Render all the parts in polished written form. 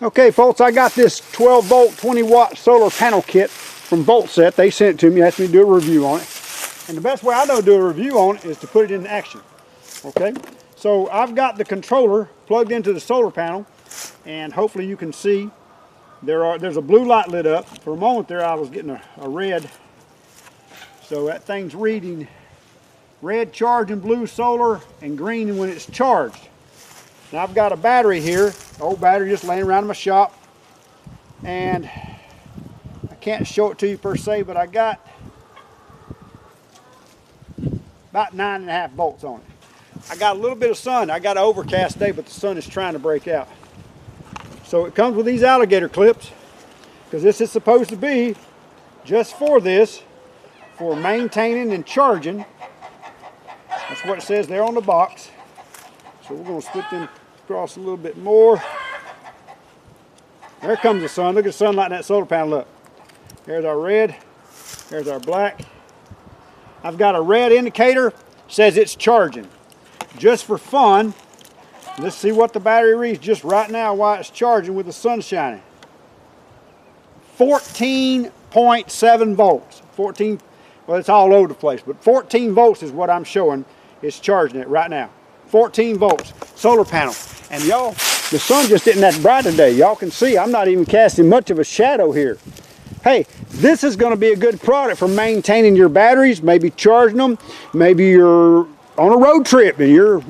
Okay folks, I got this 12 volt 20 watt solar panel kit from Voltset. They sent it to me, asked me to do a review on it. And the best way I know to do a review on it is to put it into action. Okay, so I've got the controller plugged into the solar panel, and hopefully you can see there's a blue light lit up. For a moment there I was getting a red. So that thing's reading red charging, blue solar, and green when it's charged. Now I've got a battery here, old battery just laying around in my shop, and I can't show it to you per se, but I got about 9.5 volts on it. I got a little bit of sun. I got an overcast day, but the sun is trying to break out. So it comes with these alligator clips, because this is supposed to be just for this, for maintaining and charging. That's what it says there on the box. So we're going to split them across a little bit more. There comes the sun. Look at the sun lighting that solar panel up. There's our red. There's our black. I've got a red indicator. Says it's charging. Just for fun, let's see what the battery reads just right now while it's charging with the sun shining. 14.7 volts. 14, well, it's all over the place, but 14 volts is what I'm showing. It's charging it right now. 14 volts, solar panel. And y'all, the sun just isn't that bright today. Y'all can see I'm not even casting much of a shadow here. Hey, this is going to be a good product for maintaining your batteries, maybe charging them. Maybe you're on a road trip and you're,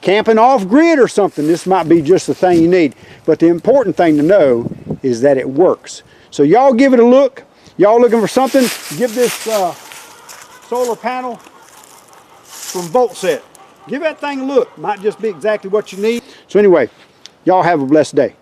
camping off grid or something. This might be just the thing you need. But the important thing to know is that it works. So y'all give it a look. Y'all looking for something, give this solar panel from Voltset. Give that thing a look. Might just be exactly what you need. So anyway, y'all have a blessed day.